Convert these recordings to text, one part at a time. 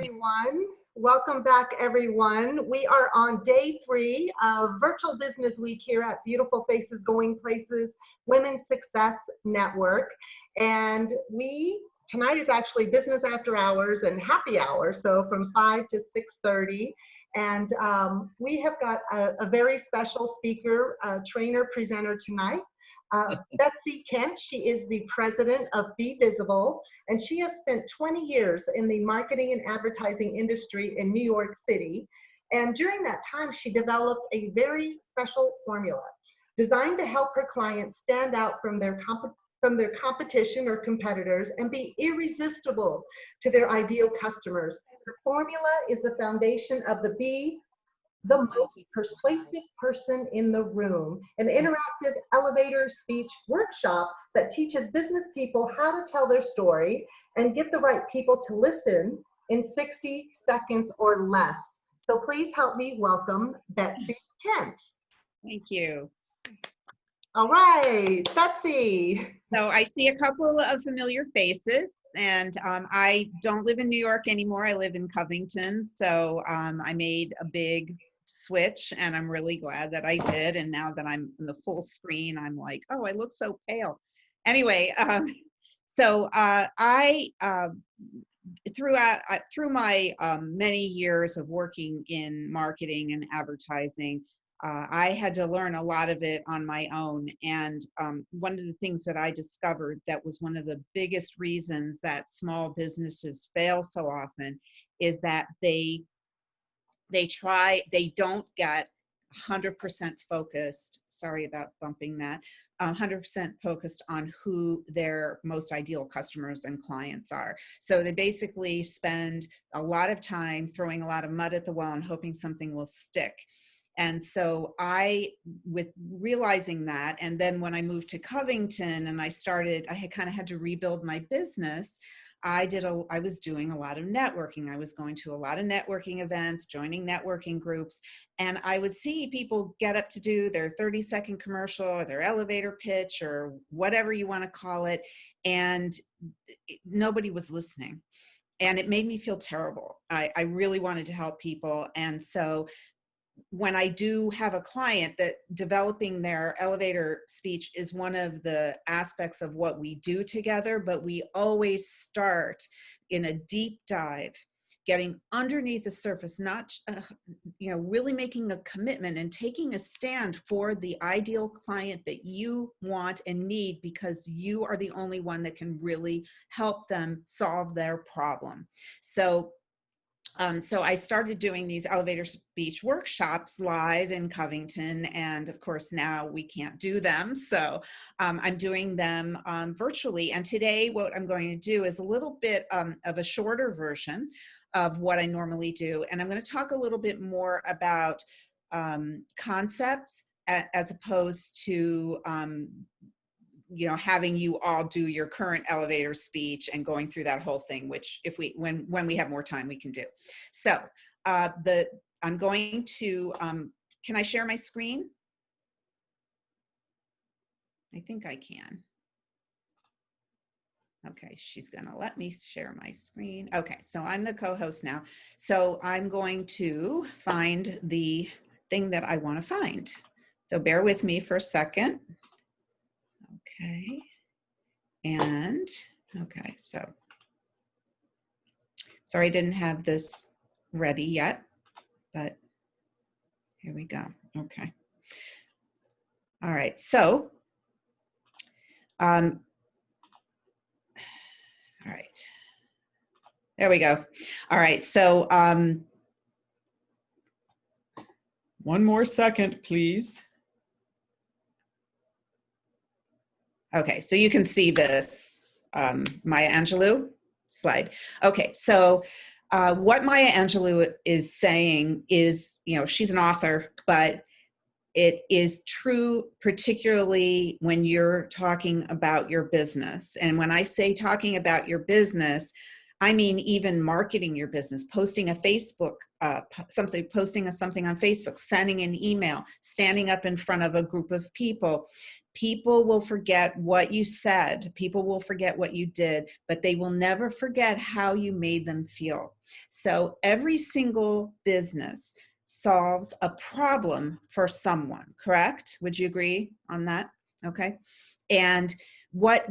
everyone. Welcome back, everyone. We are on day 3 of Virtual Business Week here at Beautiful Faces Going Places Women's Success Network. And tonight is actually business after hours and happy hour, so from 5 to 6:30. And we have got a very special speaker, trainer, presenter tonight. Betsy Kent. She is the president of Be Visible, and she has spent 20 years in the marketing and advertising industry in New York City. And during that time, she developed a very special formula designed to help her clients stand out from their competition or competitors and be irresistible to their ideal customers. Her formula is the foundation of the most persuasive person in the room, an interactive elevator speech workshop that teaches business people how to tell their story and get the right people to listen in 60 seconds or less. So please help me welcome Betsy Kent. Thank you. All right, Betsy. So I see a couple of familiar faces, and I don't live in New York anymore. I live in Covington. So I made a big switch, and I'm really glad that I did. And now that I'm in the full screen, I'm like, oh, I look so pale. Anyway, through my many years of working in marketing and advertising, I had to learn a lot of it on my own. And one of the things that I discovered that was one of the biggest reasons that small businesses fail so often is that they don't get 100% focused, sorry about bumping that, 100% focused on who their most ideal customers and clients are. So they basically spend a lot of time throwing a lot of mud at the well and hoping something will stick. And so with realizing that, and then when I moved to Covington and I had kind of had to rebuild my business, I was doing a lot of networking. I was going to a lot of networking events, joining networking groups, and I would see people get up to do their 30-second commercial or their elevator pitch or whatever you want to call it, and nobody was listening. And it made me feel terrible. I really wanted to help people. And so when I do have a client, that developing their elevator speech is one of the aspects of what we do together, but we always start in a deep dive, getting underneath the surface, not, really making a commitment and taking a stand for the ideal client that you want and need, because you are the only one that can really help them solve their problem. So I started doing these elevator speech workshops live in Covington, and of course now we can't do them. So I'm doing them virtually. And today what I'm going to do is a little bit of a shorter version of what I normally do. And I'm going to talk a little bit more about concepts as opposed to having you all do your current elevator speech and going through that whole thing, which when we have more time, we can do. So I'm going to, can I share my screen? I think I can. Okay, she's gonna let me share my screen. Okay, so I'm the co-host now. So I'm going to find the thing that I wanna find. So bear with me for a second. Okay, and okay, so sorry I didn't have this ready yet, but here we go. Okay. All right, so all right, there we go. All right, so one more second, please. Okay, so you can see this Maya Angelou slide. Okay, so what Maya Angelou is saying is, she's an author, but it is true particularly when you're talking about your business. And when I say talking about your business, I mean, even marketing your business, posting a Facebook, posting something on Facebook, sending an email, standing up in front of a group of people. People will forget what you said. People will forget what you did, but they will never forget how you made them feel. So every single business solves a problem for someone, correct? Would you agree on that? Okay. And what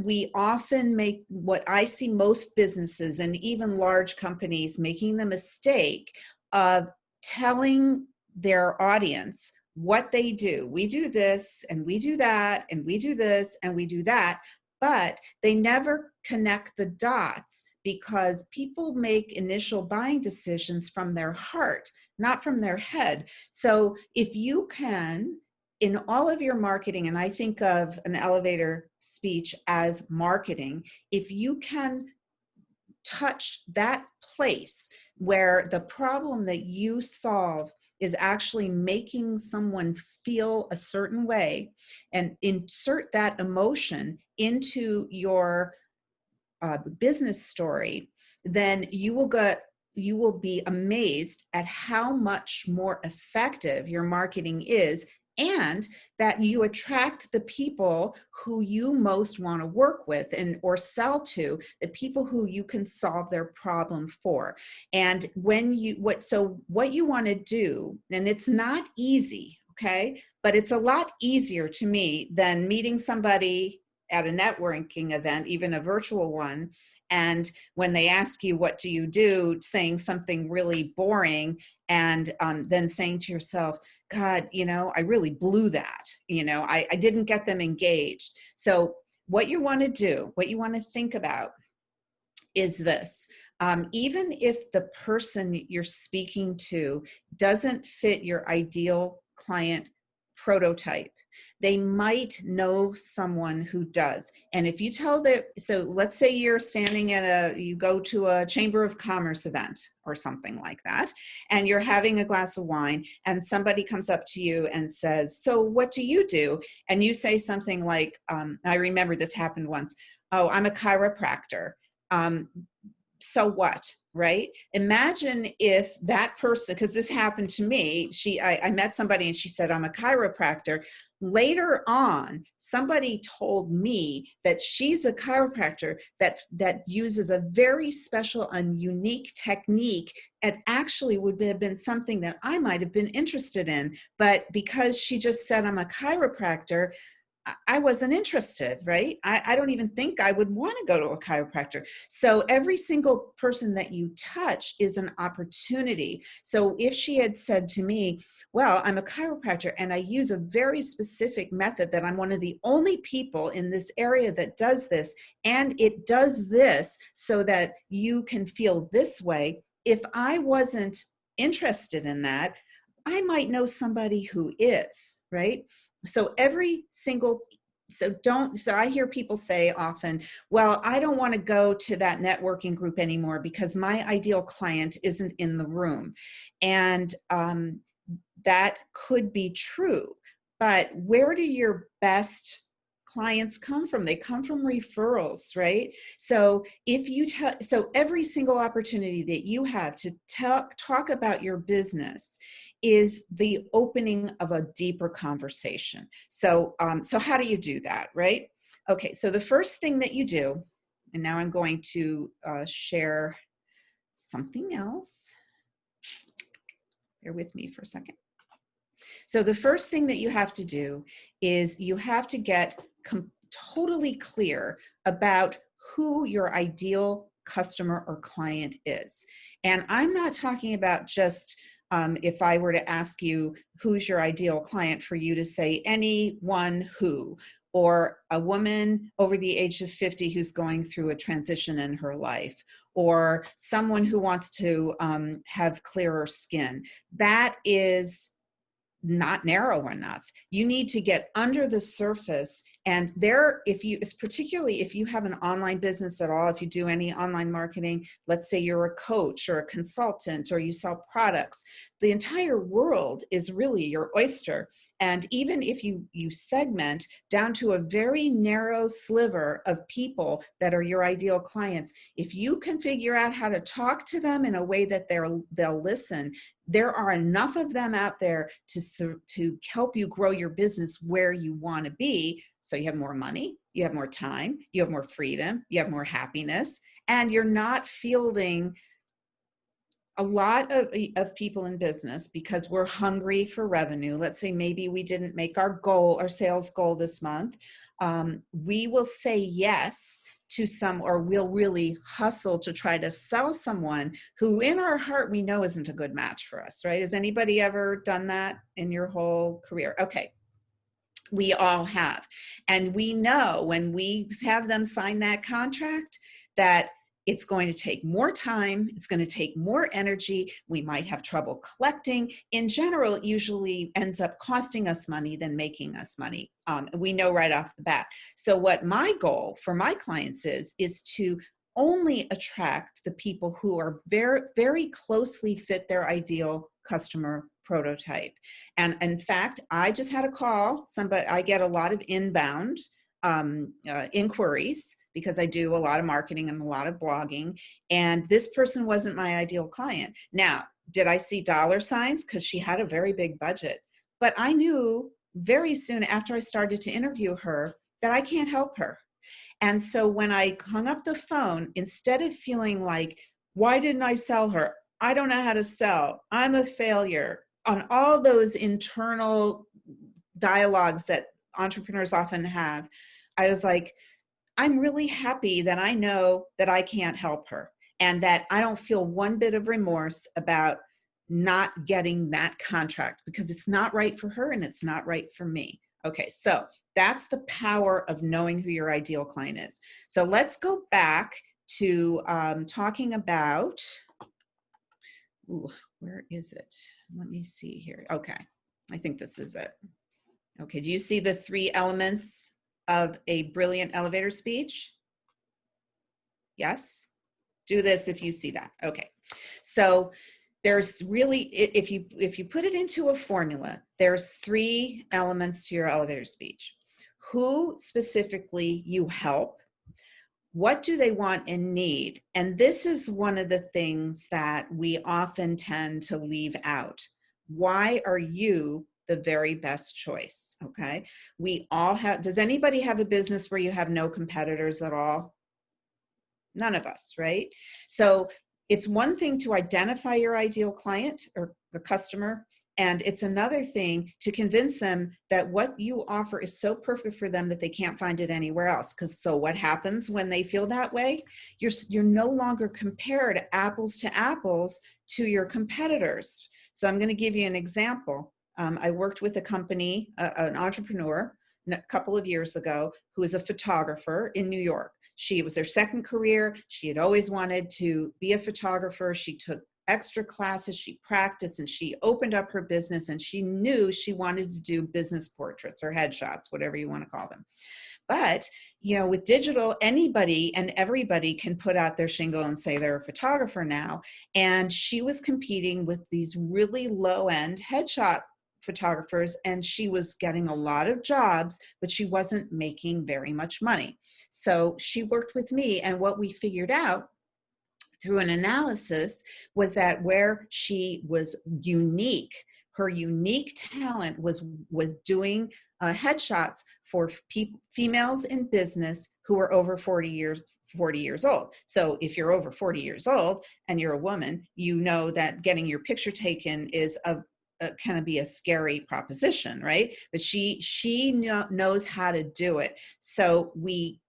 I see most businesses and even large companies making the mistake of telling their audience what they do. We do this and we do that and we do this and we do that, but they never connect the dots because people make initial buying decisions from their heart, not from their head. So if you can, in all of your marketing, and I think of an elevator speech as marketing, if you can touch that place where the problem that you solve is actually making someone feel a certain way and insert that emotion into your business story, then you will be amazed at how much more effective your marketing is, and that you attract the people who you most want to work with or sell to, the people who you can solve their problem for. And what you want to do, and it's not easy, okay, but it's a lot easier to me than meeting somebody at a networking event, even a virtual one, and when they ask you, what do you do, saying something really boring, and then saying to yourself, God, I really blew that. I didn't get them engaged. So what you want to do, what you want to think about is this. Even if the person you're speaking to doesn't fit your ideal client prototype, they might know someone who does. And if you tell them, so let's say you're standing you go to a Chamber of Commerce event or something like that, and you're having a glass of wine, and somebody comes up to you and says, so what do you do? And you say something like, I remember this happened once, oh, I'm a chiropractor. So what, right? Imagine if that person, because this happened to me, I met somebody and she said, I'm a chiropractor. Later on, somebody told me that she's a chiropractor that uses a very special and unique technique, and actually would have been something that I might have been interested in. But because she just said, I'm a chiropractor, I wasn't interested, right? I don't even think I would want to go to a chiropractor. So every single person that you touch is an opportunity. So if she had said to me, well, I'm a chiropractor and I use a very specific method that I'm one of the only people in this area that does this, and it does this so that you can feel this way. If I wasn't interested in that, I might know somebody who is, right? So so I hear people say often, well, I don't want to go to that networking group anymore because my ideal client isn't in the room. And that could be true, but where do your best clients come from? They come from referrals, right? So so every single opportunity that you have to talk about your business is the opening of a deeper conversation. So how do you do that, right? Okay, so the first thing that you do, and now I'm going to share something else. Bear with me for a second. So the first thing that you have to do is you have to get totally clear about who your ideal customer or client is. And I'm not talking about just if I were to ask you, who's your ideal client, for you to say anyone who, or a woman over the age of 50 who's going through a transition in her life, or someone who wants to have clearer skin. That is not narrow enough. You need to get under the surface. And there, particularly if you have an online business at all, if you do any online marketing, let's say you're a coach or a consultant or you sell products, the entire world is really your oyster. And even if you segment down to a very narrow sliver of people that are your ideal clients, if you can figure out how to talk to them in a way that they'll listen, there are enough of them out there to help you grow your business where you want to be. So you have more money, you have more time, you have more freedom, you have more happiness, and you're not fielding a lot of people in business because we're hungry for revenue. Let's say maybe we didn't make our sales goal this month. We will say yes to or we'll really hustle to try to sell someone who in our heart we know isn't a good match for us, right? Has anybody ever done that in your whole career? Okay. We all have. And we know when we have them sign that contract that it's going to take more time. It's going to take more energy. We might have trouble collecting. In general, it usually ends up costing us money than making us money. We know right off the bat. So what my goal for my clients is to only attract the people who are very, very closely fit their ideal customer prototype. And in fact, I just had a call. I get a lot of inbound inquiries because I do a lot of marketing and a lot of blogging. And this person wasn't my ideal client. Now, did I see dollar signs? Because she had a very big budget. But I knew very soon after I started to interview her that I can't help her. And so when I hung up the phone, instead of feeling like, why didn't I sell her? I don't know how to sell. I'm a failure. On all those internal dialogues that entrepreneurs often have, I was like, I'm really happy that I know that I can't help her and that I don't feel one bit of remorse about not getting that contract because it's not right for her and it's not right for me. Okay, so that's the power of knowing who your ideal client is. So let's go back to talking about, where is it? Let me see here. Okay, I think this is it. Okay, do you see the 3 elements of a brilliant elevator speech? Yes? Do this if you see that. Okay, so there's really, if you put it into a formula, there's 3 elements to your elevator speech. Who specifically you help, what do they want and need? And this is one of the things that we often tend to leave out. Why are you the very best choice? Okay. We all have, does anybody have a business where you have no competitors at all? None of us, right? So it's one thing to identify your ideal client or the customer, and it's another thing to convince them that what you offer is so perfect for them that they can't find it anywhere else. Because so what happens when they feel that way? You're no longer compared apples to apples to your competitors. So I'm going to give you an example. I worked with a company, an entrepreneur, a couple of years ago, who is a photographer in New York. It was her second career. She had always wanted to be a photographer. She took extra classes, she practiced, and she opened up her business, and she knew she wanted to do business portraits or headshots, whatever you want to call them. But, with digital, anybody and everybody can put out their shingle and say they're a photographer now. And she was competing with these really low-end headshot photographers, and she was getting a lot of jobs, but she wasn't making very much money. So she worked with me, and what we figured out through an analysis was that where she was unique, her unique talent was doing headshots for females in business who are over 40 years old. So if you're over 40 years old and you're a woman, you know that getting your picture taken is kind of be a scary proposition, right? But she knows how to do it. So we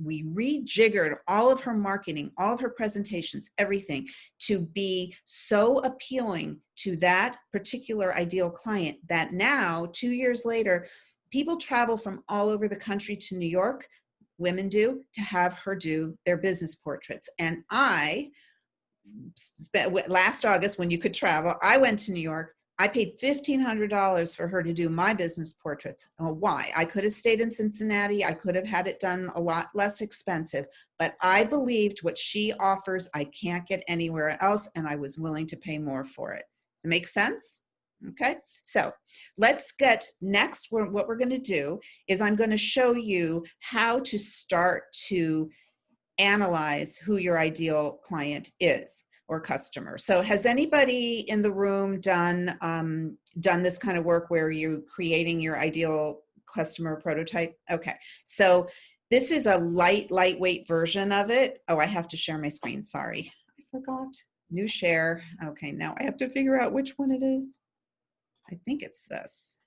rejiggered all of her marketing, all of her presentations, everything to be so appealing to that particular ideal client that now, 2 years later, people travel from all over the country to New York, women do, to have her do their business portraits. And last August, when you could travel, I went to New York. I paid $1,500 for her to do my business portraits. Oh, why? I could have stayed in Cincinnati. I could have had it done a lot less expensive, but I believed what she offers, I can't get anywhere else, and I was willing to pay more for it. Does it make sense? Okay, so let's get next. What we're going to do is I'm going to show you how to start to analyze who your ideal client is or customer. So has anybody in the room done this kind of work where you're creating your ideal customer prototype? Okay, so this is a lightweight version of it. Oh, I have to share my screen. Sorry, I forgot. New share. Okay, now I have to figure out which one it is. I think it's this.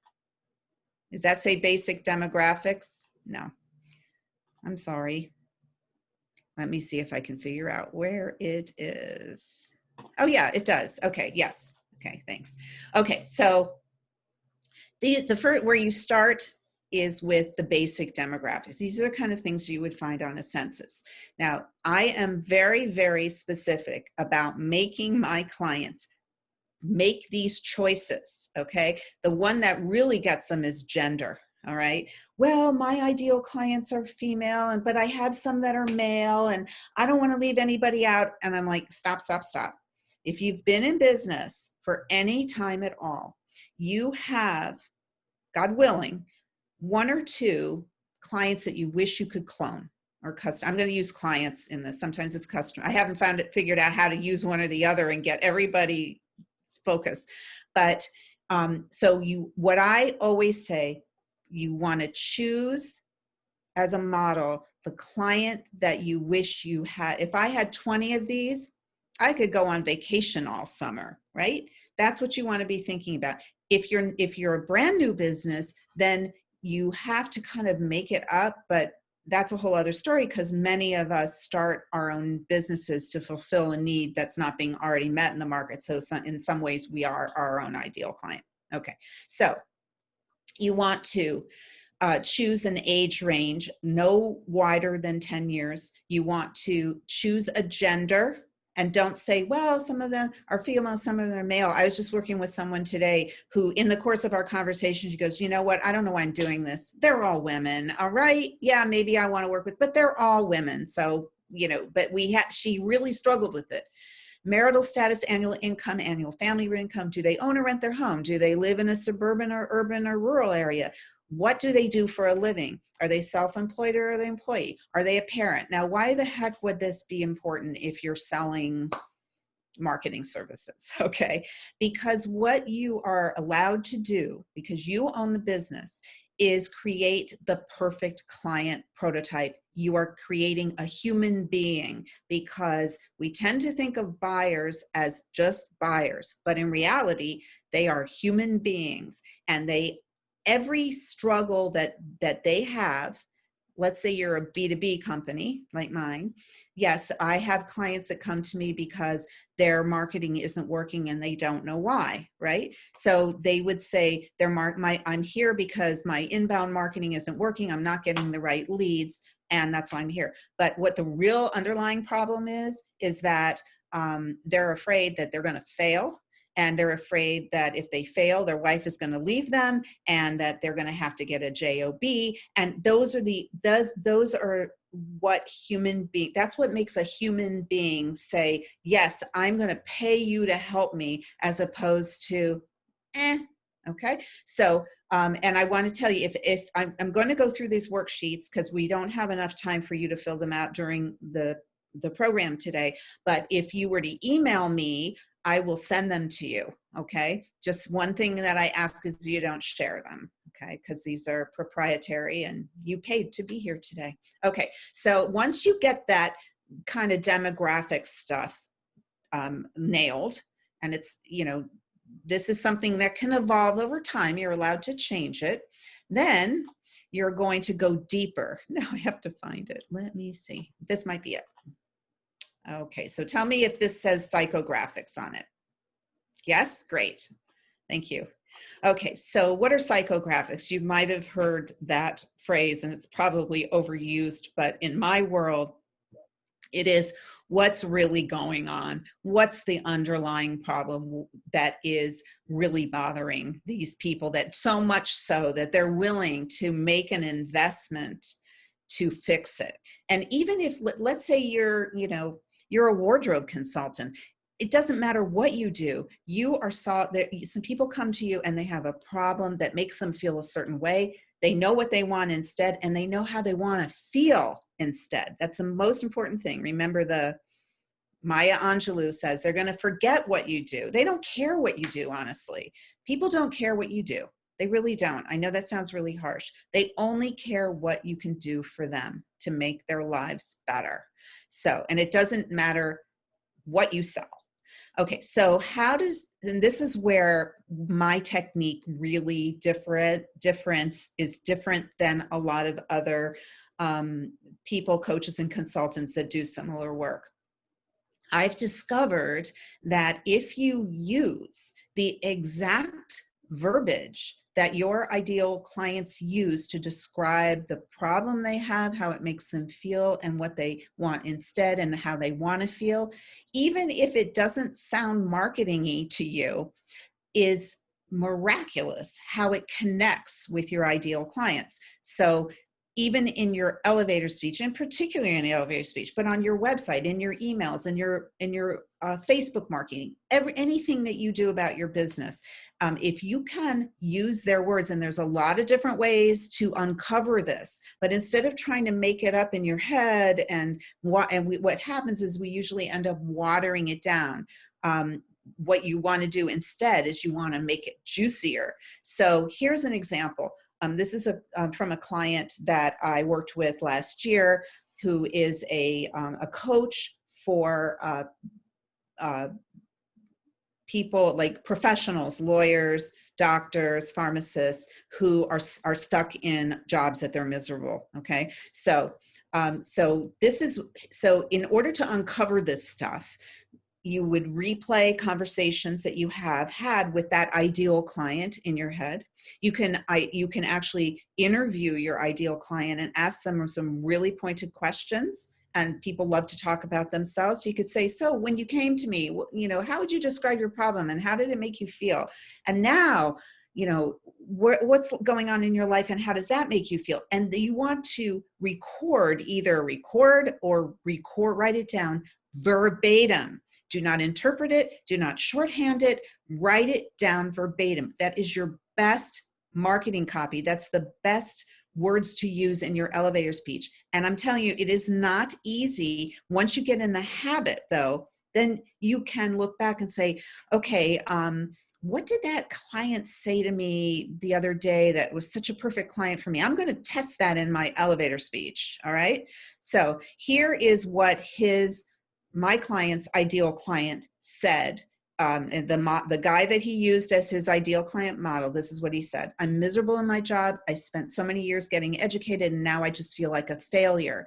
Does that say basic demographics? No, I'm sorry. Let me see if I can figure out where it is. Oh yeah, it does. Okay, yes. Okay, thanks. Okay, so the first where you start is with the basic demographics. These are the kind of things you would find on a census. Now, I am very, very specific about making my clients make these choices, okay? The one that really gets them is gender. All right. Well, my ideal clients are female, but I have some that are male, and I don't want to leave anybody out. And I'm like, stop. If you've been in business for any time at all, you have, God willing, one or two clients that you wish you could clone or custom. I'm going to use clients in this. Sometimes it's customer. I haven't figured out how to use one or the other and get everybody's focus. But what I always say, you want to choose as a model the client that you wish you had. If I had 20 of these, I could go on vacation all summer, right? That's what you want to be thinking about. If you're a brand new business, then you have to kind of make it up, but that's a whole other story, because many of us start our own businesses to fulfill a need that's not being already met in the market. So in some ways, we are our own ideal client. Okay, so you want to choose an age range no wider than 10 years. You want to choose a gender, and don't say, well, some of them are female, some of them are male. I was just working with someone today who, in the course of our conversation, she goes, you know what? I don't know why I'm doing this. They're all women. All right. Yeah, maybe I want to work with, but they're all women. So, but she really struggled with it. Marital status, annual income, annual family income. Do they own or rent their home? Do they live in a suburban or urban or rural area? What do they do for a living? Are they self-employed or are they employee? Are they a parent? Now, why the heck would this be important if you're selling marketing services? Okay, because what you are allowed to do, because you own the business, is create the perfect client prototype. You are creating a human being, because we tend to think of buyers as just buyers, but in reality, they are human beings, and every struggle that they have. Let's say you're a B2B company like mine. Yes, I have clients that come to me because their marketing isn't working and they don't know why, right? So they would say, I'm here because my inbound marketing isn't working. I'm not getting the right leads, and that's why I'm here. But what the real underlying problem is that they're afraid that they're going to fail. And they're afraid that if they fail, their wife is going to leave them, and that they're going to have to get a job. And those are what that's what makes a human being say, yes, I'm going to pay you to help me, as opposed to, okay. So, and I want to tell you, if I'm going to go through these worksheets, because we don't have enough time for you to fill them out during the program today. But if you were to email me, I will send them to you, okay? Just one thing that I ask is you don't share them, okay? Because these are proprietary and you paid to be here today. Okay, so once you get that kind of demographic stuff nailed, and it's, this is something that can evolve over time, you're allowed to change it, then you're going to go deeper. Now I have to find it. Let me see. This might be it. Okay, so tell me if this says psychographics on it. Yes, great. Thank you. Okay, so what are psychographics? You might have heard that phrase, and it's probably overused, but in my world, It is what's really going on. What's the underlying problem that is really bothering these people, that so much so that they're willing to make an investment to fix it. And even if, let's say you're a wardrobe consultant, it doesn't matter what you do. Some people come to you and they have a problem that makes them feel a certain way. They know what they want instead, and they know how they want to feel instead. That's the most important thing. Remember, the Maya Angelou says they're going to forget what you do. They don't care what you do, honestly. People don't care what you do. They really don't. I know that sounds really harsh. They only care what you can do for them to make their lives better. So, and it doesn't matter what you sell. Okay, so and this is where my technique really is different than a lot of other people, coaches, and consultants that do similar work. I've discovered that if you use the exact verbiage that your ideal clients use to describe the problem they have, how it makes them feel, and what they want instead, and how they want to feel, even if it doesn't sound marketing-y to you, is miraculous how it connects with your ideal clients. So even in your elevator speech, and particularly in the elevator speech, but on your website, in your emails, in your Facebook marketing, anything that you do about your business, if you can use their words, and there's a lot of different ways to uncover this, but instead of trying to make it up in your head, what happens is we usually end up watering it down. What you want to do instead is you want to make it juicier. So here's an example. This is from a client that I worked with last year, who is a coach for people like professionals, lawyers, doctors, pharmacists, who are stuck in jobs that they're miserable. Okay, so in order to uncover this stuff, you would replay conversations that you have had with that ideal client in your head. You can actually interview your ideal client and ask them some really pointed questions. And people love to talk about themselves. So you could say, so when you came to me, how would you describe your problem, and how did it make you feel? And now, what's going on in your life, and how does that make you feel? And you want to either record or write it down verbatim. Do not interpret it. Do not shorthand it. Write it down verbatim. That is your best marketing copy. That's the best words to use in your elevator speech. And I'm telling you, it is not easy. Once you get in the habit, though, then you can look back and say, okay, what did that client say to me the other day that was such a perfect client for me? I'm going to test that in my elevator speech. All right. So here is what my client's ideal client said. And the guy that he used as his ideal client model, this is what he said: I'm miserable in my job. I spent so many years getting educated, and now I just feel like a failure.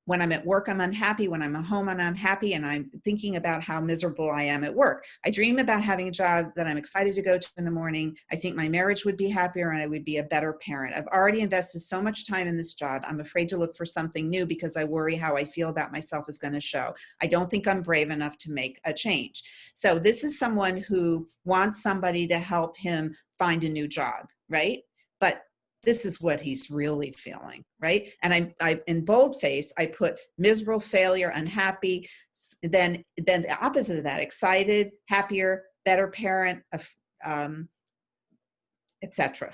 When I'm at work, I'm unhappy. When I'm at home, I'm unhappy, and I'm thinking about how miserable I am at work. I dream about having a job that I'm excited to go to in the morning. I think my marriage would be happier, and I would be a better parent. I've already invested so much time in this job. I'm afraid to look for something new because I worry how I feel about myself is going to show. I don't think I'm brave enough to make a change. So this is someone who wants somebody to help him find a new job, right? But this is what he's really feeling, right? And I in boldface, I put miserable, failure, unhappy. Then the opposite of that: excited, happier, better parent, etc.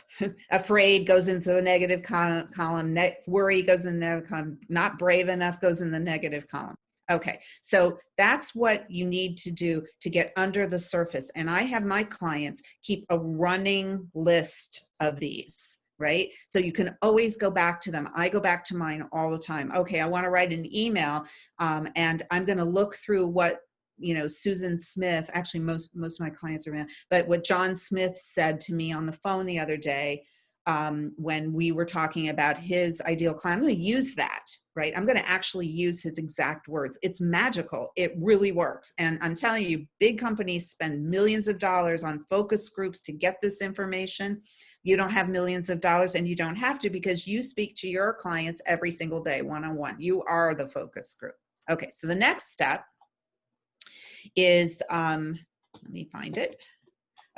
Afraid goes into the negative column. Worry goes in the negative column. Not brave enough goes in the negative column. Okay, so that's what you need to do to get under the surface. And I have my clients keep a running list of these. Right? So you can always go back to them. I go back to mine all the time. Okay, I want to write an email, and I'm going to look through what, Susan Smith, actually most of my clients are men, but what John Smith said to me on the phone the other day, when we were talking about his ideal client. I'm going to use that, right? I'm going to actually use his exact words. It's magical. It really works. And I'm telling you, big companies spend millions of dollars on focus groups to get this information. You don't have millions of dollars, and you don't have to, because you speak to your clients every single day, one-on-one. You are the focus group. Okay, so the next step is, let me find it.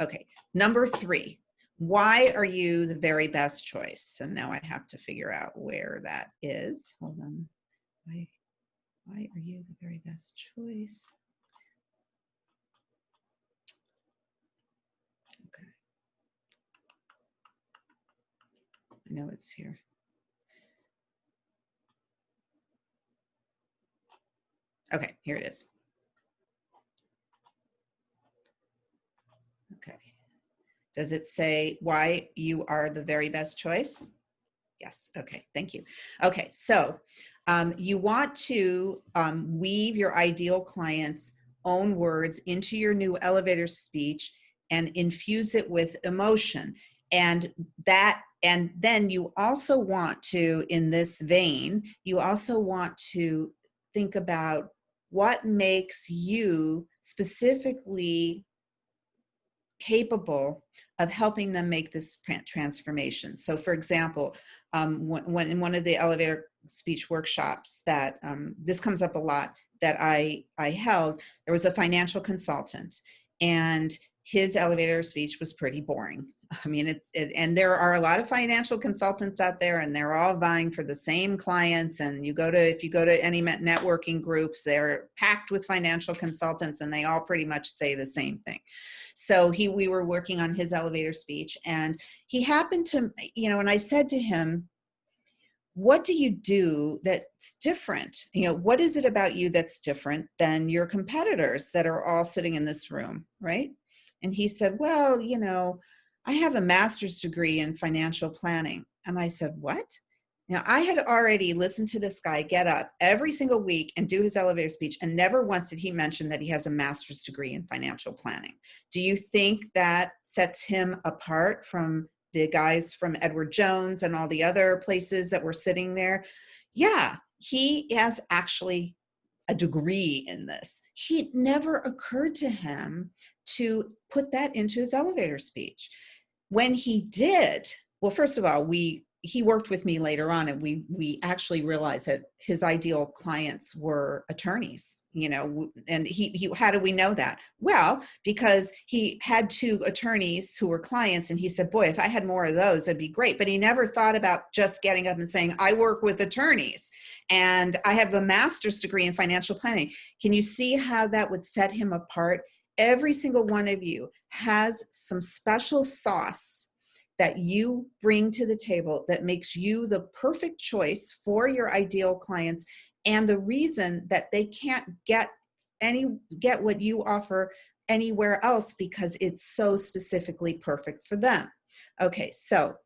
Okay, number 3, why are you the very best choice? So now I have to figure out where that is. Hold on. Why are you the very best choice? Okay. I know it's here. Okay, here it is. Okay. Does it say why you are the very best choice? Yes. Okay. Thank you. Okay. So you want to weave your ideal client's own words into your new elevator speech and infuse it with emotion. And then you also want to, in this vein, you also want to think about what makes you specifically capable of helping them make this transformation. So for example, when in one of the elevator speech workshops that this comes up a lot that I held, there was a financial consultant and his elevator speech was pretty boring. I mean, and there are a lot of financial consultants out there and they're all vying for the same clients. And if you go to any networking groups, they're packed with financial consultants and they all pretty much say the same thing. So we were working on his elevator speech and he happened to, and I said to him, what do you do that's different? What is it about you that's different than your competitors that are all sitting in this room, right? And he said, well, I have a master's degree in financial planning. And I said, what? Now, I had already listened to this guy get up every single week and do his elevator speech, and never once did he mention that he has a master's degree in financial planning. Do you think that sets him apart from the guys from Edward Jones and all the other places that were sitting there? Yeah, he has actually a degree in this. It never occurred to him to put that into his elevator speech. When he did, well, first of all, he worked with me later on, and we actually realized that his ideal clients were attorneys, and he how do we know that? Well, because he had 2 attorneys who were clients, and he said, boy, if I had more of those, that'd be great. But he never thought about just getting up and saying, I work with attorneys and I have a master's degree in financial planning. Can you see how that would set him apart? Every single one of you has some special sauce that you bring to the table that makes you the perfect choice for your ideal clients, and the reason that they can't get what you offer anywhere else because it's so specifically perfect for them. Okay, so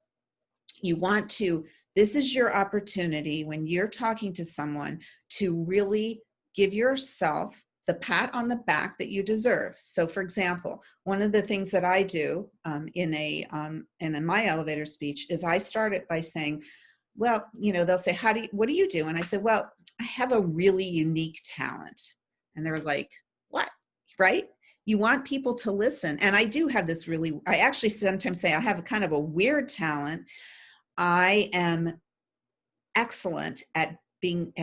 this is your opportunity when you're talking to someone to really give yourself the pat on the back that you deserve. So for example, one of the things that I do in my elevator speech is I start it by saying, well, they'll say, what do you do? And I said, well, I have a really unique talent. And they're like, what? Right? You want people to listen. And I do have this I actually sometimes say I have a kind of a weird talent. I am excellent at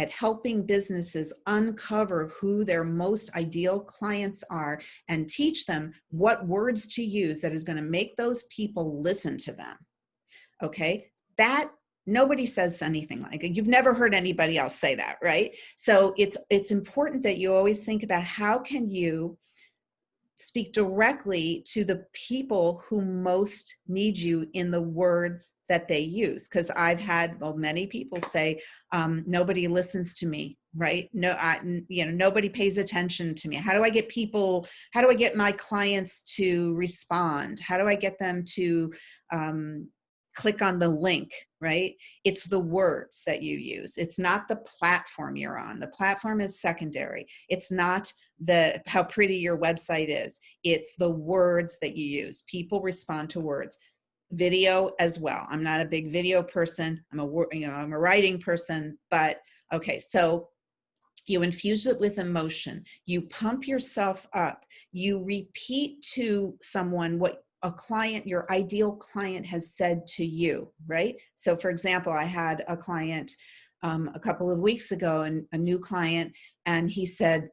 helping businesses uncover who their most ideal clients are and teach them what words to use that is going to make those people listen to them. Okay, that nobody says anything like it. You've never heard anybody else say that, right? So it's important that you always think about how can you speak directly to the people who most need you in the words that they use. Because I've had, many people say, nobody listens to me, right? Nobody pays attention to me. How do I get my clients to respond? How do I get them to click on the link, right? It's the words that you use. It's not the platform you're on. The platform is secondary. It's not how pretty your website is. It's the words that you use. People respond to words. Video as well. I'm not a big video person. I'm a writing person, but okay. So you infuse it with emotion. You pump yourself up. You repeat to someone what your ideal client has said to you, right? So for example, I had a client a couple of weeks ago, and a new client, and he said,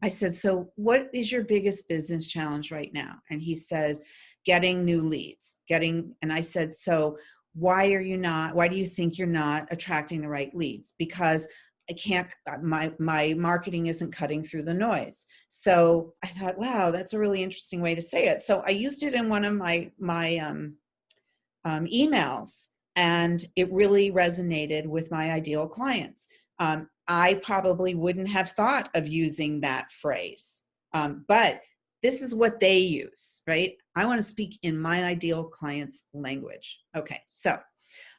I said, so what is your biggest business challenge right now? And he said, getting new leads, and I said, so why do you think you're not attracting the right leads? Because I can't, my marketing isn't cutting through the noise. So I thought, wow, that's a really interesting way to say it. So I used it in one of my emails, and it really resonated with my ideal clients. I probably wouldn't have thought of using that phrase, but this is what they use, right? I want to speak in my ideal client's language. Okay, so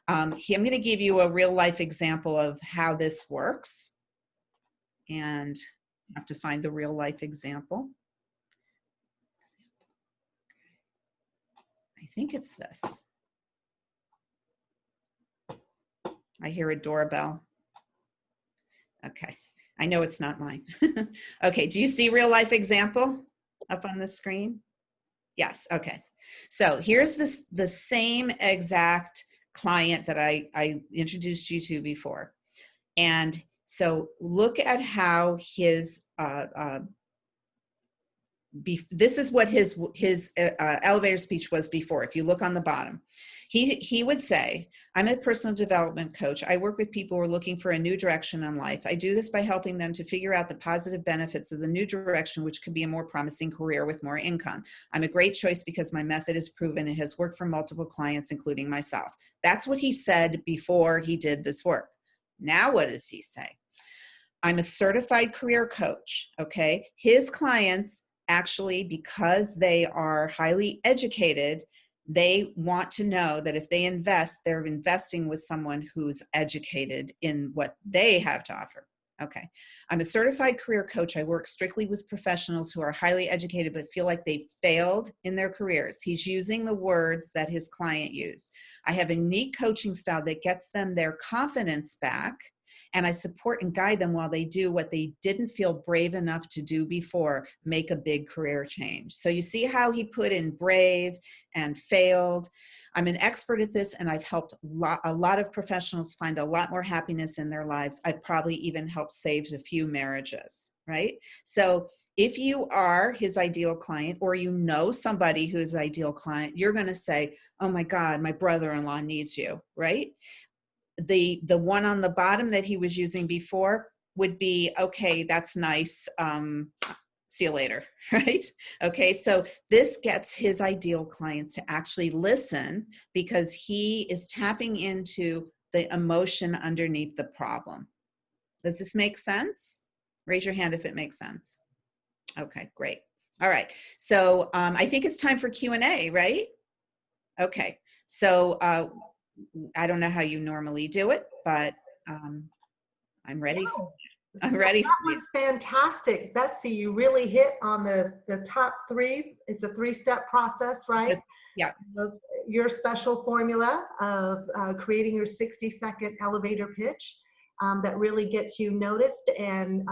I'm going to give you a real life example of how this works, and I have to find the real life example. I think it's this. I hear a doorbell. Okay, I know it's not mine. Okay, do you see real life example up on the screen? Yes, okay. So here's the same exact client that I introduced you to before. And so look at how his, this is what his elevator speech was before. If you look on the bottom, he would say, I'm a personal development coach. I work with people who are looking for a new direction in life. I do this by helping them to figure out the positive benefits of the new direction, which could be a more promising career with more income. I'm a great choice because my method is proven. It has worked for multiple clients, including myself. That's what he said before he did this work. Now, what does he say? I'm a certified career coach. Okay. His clients, actually, because they are highly educated, they want to know that if they invest, they're investing with someone who's educated in what they have to offer. Okay. I'm a certified career coach. I work strictly with professionals who are highly educated but feel like they failed in their careers. He's using the words that his client used. I have a unique coaching style that gets them their confidence back, and I support and guide them while they do what they didn't feel brave enough to do before, make a big career change. So you see how he put in brave and failed. I'm an expert at this, and I've helped a lot of professionals find a lot more happiness in their lives. I've probably even helped save a few marriages, right? So if you are his ideal client, or you know somebody who's ideal client, you're going to say, oh my God, my brother-in-law needs you, right? The one on the bottom that he was using before would be, okay, that's nice. See you later, right? Okay, so this gets his ideal clients to actually listen, because he is tapping into the emotion underneath the problem. Does this make sense? Raise your hand if it makes sense. Okay, great. All right, so I think it's time for Q&A, right? Okay, so I don't know how you normally do it, but I'm ready. I'm ready. That was fantastic. Betsy, you really hit on the top three. It's a 3-step process, right? Yeah. Your special formula of creating your 60-second elevator pitch that really gets you noticed and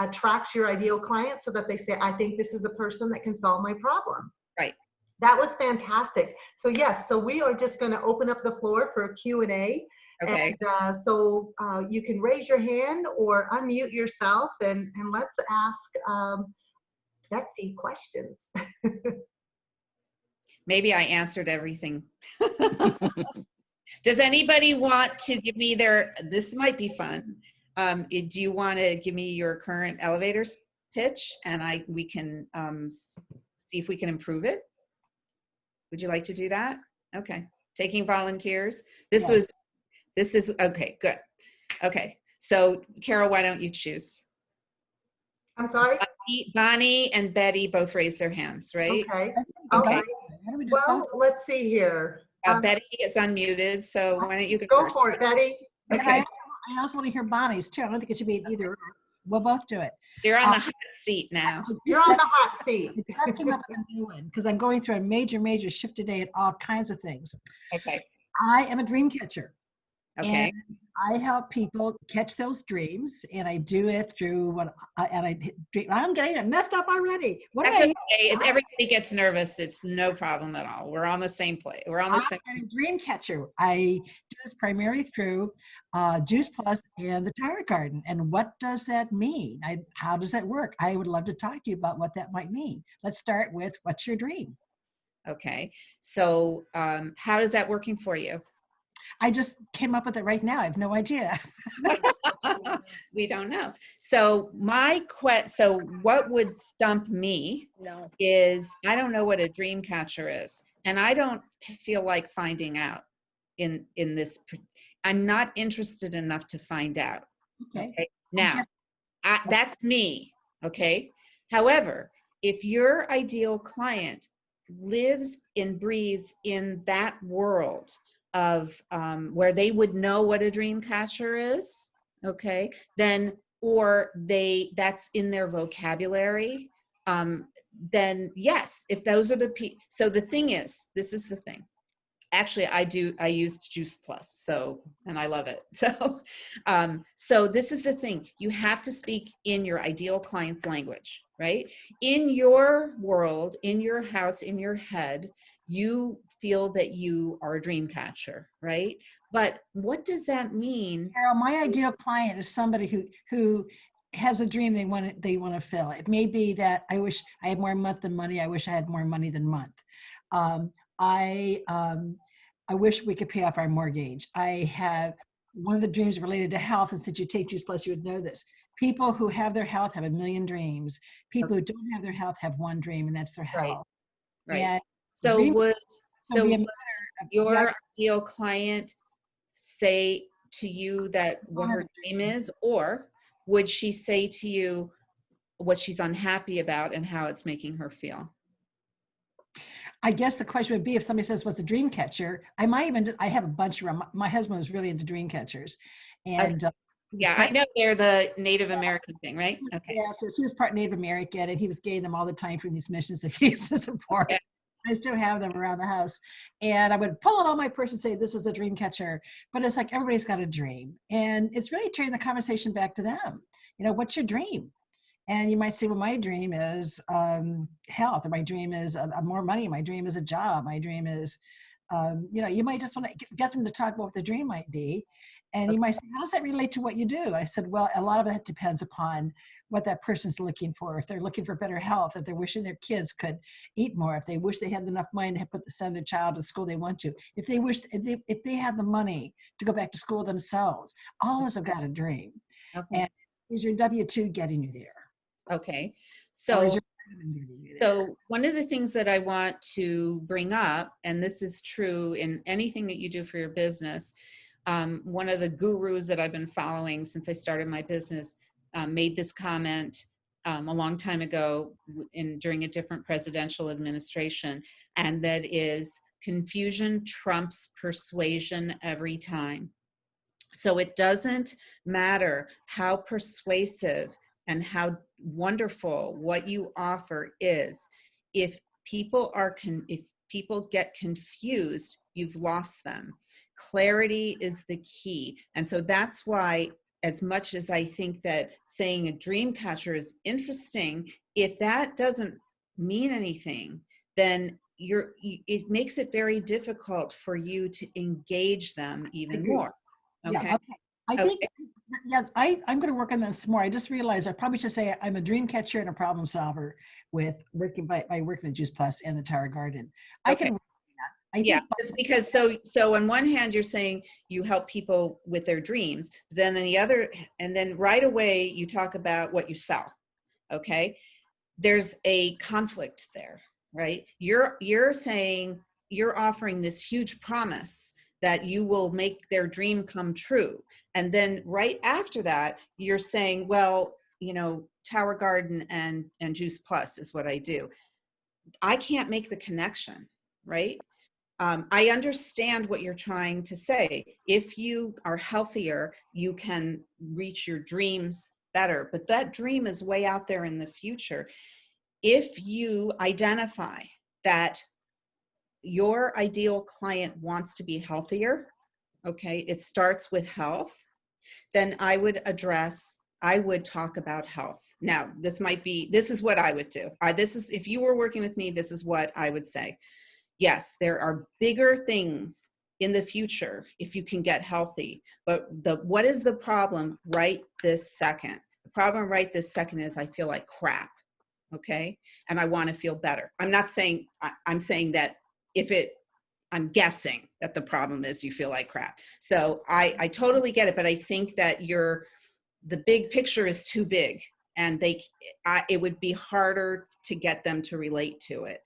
attracts your ideal client, so that they say, I think this is a person that can solve my problem. Right. That was fantastic. So yes, so we are just going to open up the floor for a Q&A. Okay. And so you can raise your hand or unmute yourself, and let's ask Betsy questions. Maybe I answered everything. Does anybody want to give me this might be fun. Do you want to give me your current elevator pitch, and we can see if we can improve it? Would you like to do that? Okay. Taking volunteers. This is, okay, good. Okay. So Carol, why don't you choose? I'm sorry? Bonnie and Betty both raised their hands, right? Okay. Okay. Well, let's see here. Betty is unmuted, so why don't you go first? for it, Betty. Okay. I also want to hear Bonnie's too. I don't think it should be either. We'll both do it. You're on the hot seat now. You're on the hot seat. Let's come up with a new one, because I'm going through a major shift today at all kinds of things. Okay. I am a dream catcher. Okay. I help people catch those dreams, and I do it through I'm getting it messed up already. What That's do okay. If everybody gets nervous, it's no problem at all. We're on the same play. We're on the same. I'm a dream catcher. I do this primarily through Juice Plus and the Tarot Garden. And what does that mean? How does that work? I would love to talk to you about what that might mean. Let's start with, what's your dream? Okay. So how is that working for you? I just came up with it right now. I have no idea. We don't know. So so what would stump me is I don't know what a dream catcher is, and I don't feel like finding out in this. I'm not interested enough to find out. Okay. Now, that's me. Okay. However, if your ideal client lives and breathes in that world of where they would know what a dream catcher is, okay, then, or that's in their vocabulary, then yes, if those are the people. So the thing is, this is the thing. Actually, I used Juice Plus, so, and I love it. So, so this is the thing. You have to speak in your ideal client's language, right? In your world, in your house, in your head, you feel that you are a dream catcher, right? But what does that mean? Carol, my ideal client is somebody who has a dream they want to fill. It may be that I wish I had more month than money. I wish I had more money than month. I wish we could pay off our mortgage. I have one of the dreams related to health, and since you take Juice Plus, you would know this. People who have their health have a million dreams. People who don't have their health have one dream, and that's their health. Right. And So would your yeah, ideal client say to you that what her dream is, or would she say to you what she's unhappy about and how it's making her feel? I guess the question would be, if somebody says, what's a dream catcher? I have a bunch around. My husband was really into dream catchers. And yeah, I know they're the Native American thing, right? Okay. Yeah, so he was part Native American, and he was getting them all the time from these missions that he used to support. Yeah. I still have them around the house. And I would pull out all my purse and say, this is a dream catcher. But it's like, everybody's got a dream. And it's really turning the conversation back to them. What's your dream? And you might say, well, my dream is health, or my dream is more money. My dream is a job. My dream is, you might just want to get them to talk about what the dream might be. And you might say, how does that relate to what you do? I said, well, a lot of that depends upon what that person's looking for. If they're looking for better health, if they're wishing their kids could eat more, if they wish they had enough money to send their child to the school they want to, if they had the money to go back to school themselves, all of us have got a dream. Okay. And is your W-2 getting you there? Okay. So one of the things that I want to bring up, and this is true in anything that you do for your business, one of the gurus that I've been following since I started my business made this comment a long time ago during a different presidential administration, and that is, confusion trumps persuasion every time. So it doesn't matter how persuasive and how wonderful what you offer is. If people get confused, you've lost them. Clarity is the key. And so that's why, as much as I think that saying a dream catcher is interesting, if that doesn't mean anything, then it makes it very difficult for you to engage them even more. Okay. Yeah, okay. I think, yeah, I'm going to work on this more. I just realized I probably should say I'm a dream catcher and a problem solver with working by working with Juice Plus and the Tarot Garden. I can work on that. Yeah, it's because so on one hand you're saying you help people with their dreams, then the other, and then right away you talk about what you sell. Okay, there's a conflict there, right? You're saying you're offering this huge promise that you will make their dream come true. And then right after that, you're saying, well, Tower Garden and Juice Plus is what I do. I can't make the connection, right? I understand what you're trying to say. If you are healthier, you can reach your dreams better, but that dream is way out there in the future. If you identify that your ideal client wants to be healthier, okay, it starts with health, then I would talk about health. Now, this is what I would do. If you were working with me, this is what I would say. Yes, there are bigger things in the future if you can get healthy, but what is the problem right this second? The problem right this second is I feel like crap, okay? And I want to feel better. I'm not saying, I'm saying that I'm guessing that the problem is you feel like crap. So I totally get it, but I think that the big picture is too big, and it would be harder to get them to relate to it.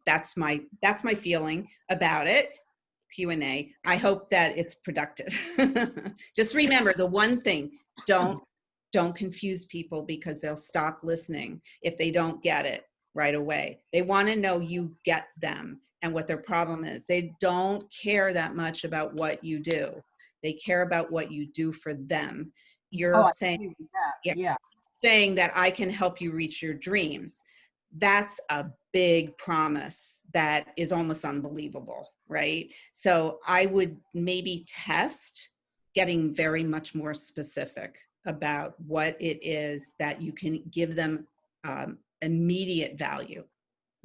That's my feeling about it. Q&A. I hope that it's productive. Just remember the one thing, don't confuse people, because they'll stop listening if they don't get it right away. They want to know you get them and what their problem is. They don't care that much about what you do. They care about what you do for them. You're saying, yeah, saying that I can help you reach your dreams. That's a big promise that is almost unbelievable, right? So I would maybe test getting very much more specific about what it is that you can give them immediate value.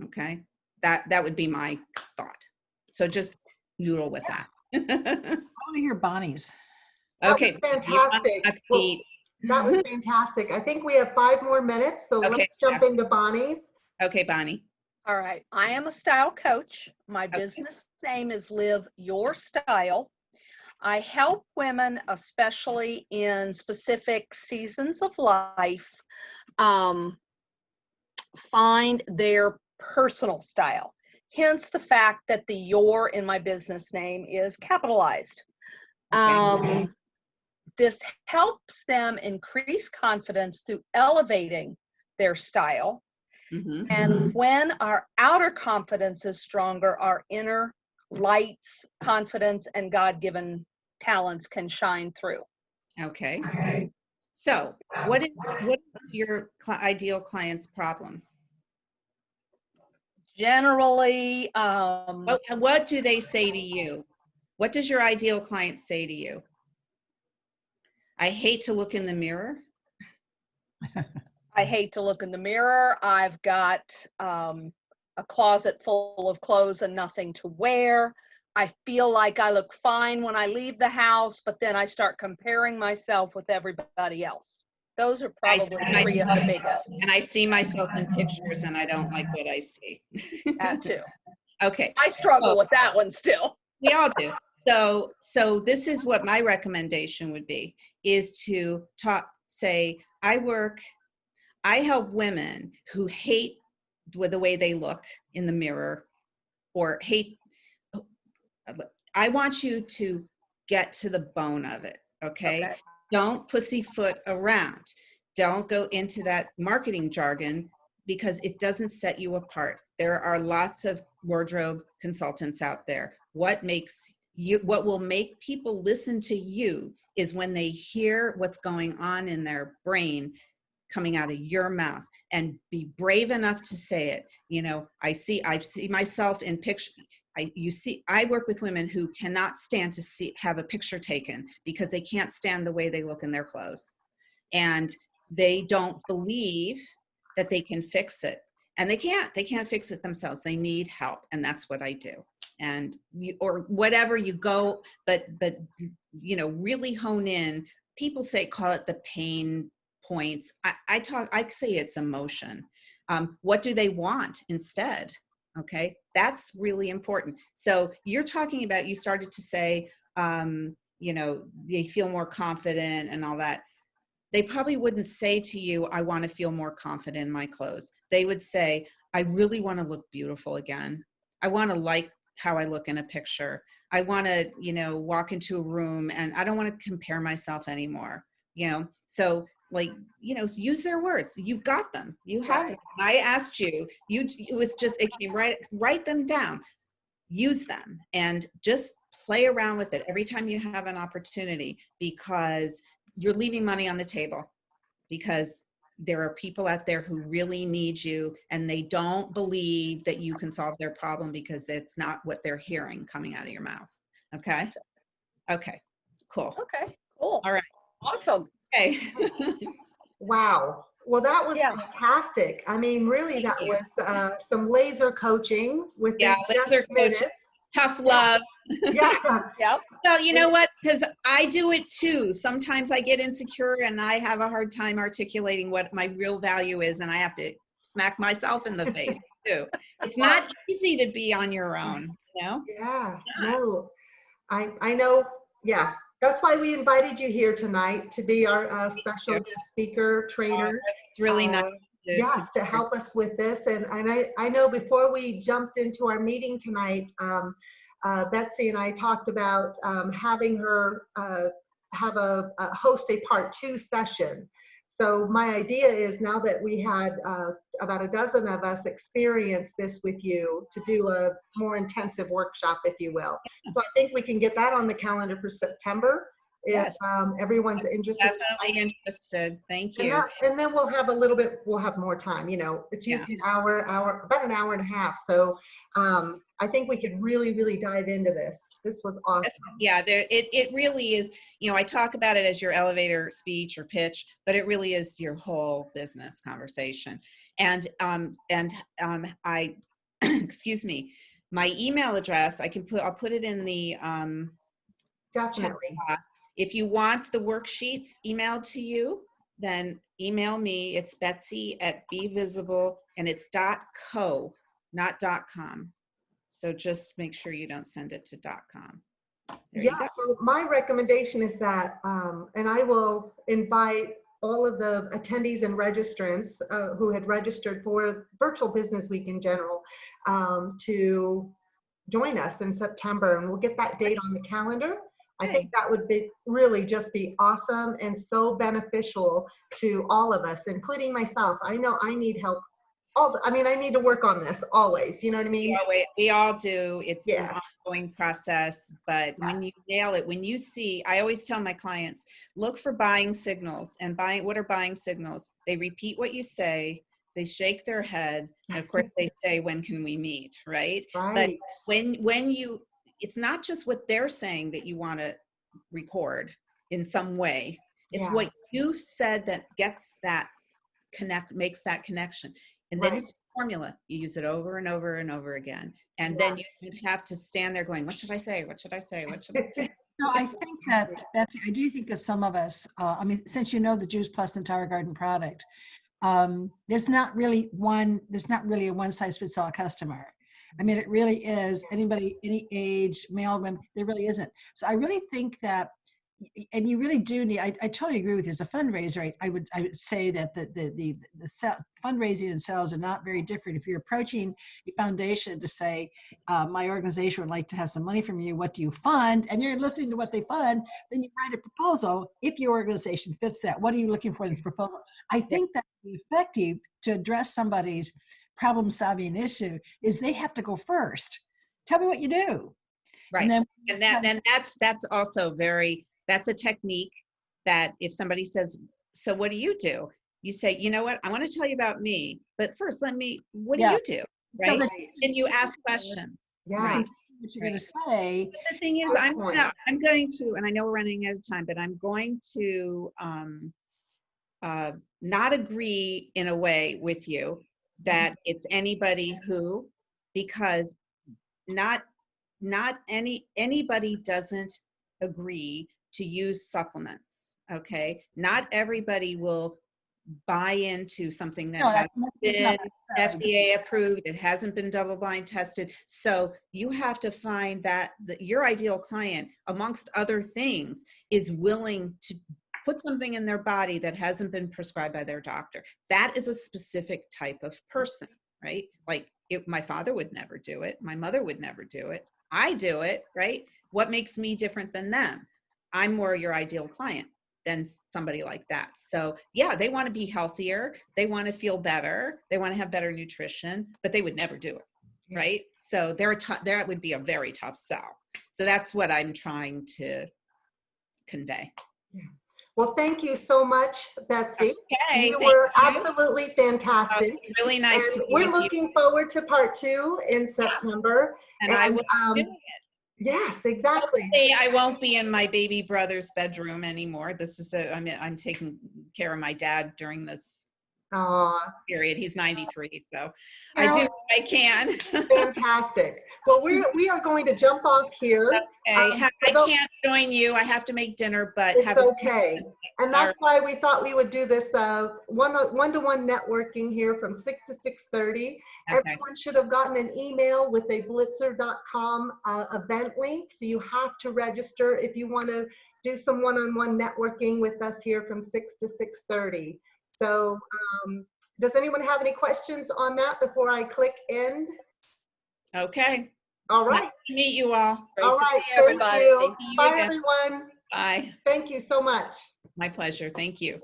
Okay, that would be my thought. So just noodle with that. I want to hear Bonnie's. Okay, that was fantastic. That was fantastic. I think we have 5 more minutes, so Okay, let's jump into Bonnie's. Okay, Bonnie. All right. I am a style coach. My business name is Live Your Style. I help women, especially in specific seasons of life, find their personal style. Hence the fact that the "your" in my business name is capitalized. Okay. This helps them increase confidence through elevating their style. Mm-hmm. And when our outer confidence is stronger, our inner lights, confidence, and God-given talents can shine through. Okay. So what is your ideal client's problem? Generally, What do they say to you? What does your ideal client say to you? I hate to look in the mirror. I hate to look in the mirror. I've got a closet full of clothes and nothing to wear. I feel like I look fine when I leave the house, but then I start comparing myself with everybody else. Those are probably 3 of the biggest. And I see myself in pictures and I don't like what I see. That too. Okay. I struggle with that one still. We all do. So this is what my recommendation would be, is to say, I help women who hate with the way they look in the mirror, or I want you to get to the bone of it. Okay. Don't pussyfoot around. Don't go into that marketing jargon, because it doesn't set you apart. There are lots of wardrobe consultants out there. What will make people listen to you is when they hear what's going on in their brain coming out of your mouth, and be brave enough to say it. You know, I see myself in picture. I work with women who cannot stand to have a picture taken because they can't stand the way they look in their clothes. And they don't believe that they can fix it. And they can't fix it themselves. They need help. And that's what I do. And or whatever you go, but really hone in. People call it the pain points. I say it's emotion. What do they want instead? Okay, that's really important. So you're talking about, you started to say, they feel more confident and all that. They probably wouldn't say to you, I want to feel more confident in my clothes. They would say, I really want to look beautiful again. I want to like how I look in a picture. I want to, walk into a room and I don't want to compare myself anymore. So use their words. You've got them. You have them. I asked you, it came right, write them down, use them, and just play around with it every time you have an opportunity, because you're leaving money on the table, because there are people out there who really need you, and they don't believe that you can solve their problem because that's not what they're hearing coming out of your mouth. Okay. Okay, cool. Okay, cool. All right. Awesome. Okay. Wow. Well, that was Yeah. fantastic. I mean, really, that you. was some laser coaching within Yeah, just laser coach, minutes. tough Yeah. love. Yeah. Yep. Well, you know what? Because I do it too. Sometimes I get insecure and I have a hard time articulating what my real value is, and I have to smack myself in the face too. It's not easy to be on your own, you know? Yeah. No, I know. Yeah. That's why we invited you here tonight to be our special guest speaker trainer. It's really nice Yes, to help us with this. And I know before we jumped into our meeting tonight, Betsy and I talked about having her have a host a part 2 session. So my idea is, now that we had about a dozen of us experience this with you, to do a more intensive workshop, if you will. So I think we can get that on the calendar for September if Yes. everyone's interested. Definitely interested. Thank you. And then we'll have a little bit, we'll have more time, you know, it's usually an hour, about an hour and a half. So I think we could really, really dive into this. This was awesome. Yeah, it really is, you know, I talk about it as your elevator speech or pitch, but it really is your whole business conversation. And I, excuse me, my email address, I'll put it in the Definitely. box. If you want the worksheets emailed to you, then email me. It's Betsy at @BeVisible, and it's .co, not .com. So just make sure you don't send it to .com. Yeah, so my recommendation is that, and I will invite all of the attendees and registrants who had registered for Virtual Business Week in general to join us in September, and we'll get that date on the calendar. I think that would be really just be awesome and so beneficial to all of us, including myself. I know I need help. I mean, I need to work on this always. You know what I mean? We all do. It's an ongoing process, but when you nail it, when you see, I always tell my clients, look for buying signals. And what are buying signals? They repeat what you say. They shake their head. And of course they say, when can we meet? Right. But when you, it's not just what they're saying that you want to record in some way. It's what you said that gets that makes that connection. And then it's a formula. You use it over and over and over again. And then you have to stand there going, what should I say? What should I say? What should I say? No, I think I do think that some of us, I mean, since you know the Juice Plus entire garden product, there's not really a one size fits all customer. I mean, it really is anybody, any age, male, women, there really isn't. So I really think that, and you really do need, I totally agree with you. As a fundraiser, I would say that the fundraising and sales are not very different. If you're approaching a foundation to say, my organization would like to have some money from you, what do you fund? And you're listening to what they fund, then you write a proposal. If your organization fits that, what are you looking for in this proposal? I think that the effective to address somebody's problem-solving issue is they have to go first. Tell me what you do. Right. And that's also that's a technique that if somebody says, so what do you do? You say, you know what, I want to tell you about me, but first what do you do? Right. So and you ask questions. Right. What you're going to say. But the thing is, I'm going to, and I know we're running out of time, but I'm going to not agree in a way with you that it's anybody who, because anybody doesn't agree to use supplements. Okay, not everybody will buy into something that hasn't been FDA approved. It hasn't been double-blind tested. So you have to find that your ideal client, amongst other things, is willing to put something in their body that hasn't been prescribed by their doctor. That is a specific type of person, right? Like my father would never do it. My mother would never do it. I do it, right? What makes me different than them? I'm more your ideal client than somebody like that. So yeah, they want to be healthier. They want to feel better. They want to have better nutrition, but they would never do it, right? So that would be a very tough sell. So that's what I'm trying to convey. Yeah. Well, thank you so much, Betsy. Okay, you were absolutely fantastic. It's really nice to we're looking forward to part 2 in September. And I will do it. Yes, exactly. Hopefully I won't be in my baby brother's bedroom anymore. This is I'm taking care of my dad during this Aw, period. He's 93, so I do Carol, what I can. fantastic. Well, we are going to jump off here. Okay, I Although can't join you. I have to make dinner, but it's have a okay. And all right. that's why we thought we would do this one-to-one networking here from 6 to 6:30. Okay. Everyone should have gotten an email with a blitzer.com event link. So you have to register if you want to do some one-on-one networking with us here from 6 to 6:30. So does anyone have any questions on that before I click end? Okay. All Nice right. to meet you all. Great All to right. see Thank everybody. you. See you Bye, again. everyone. Bye. Thank you so much. My pleasure. Thank you.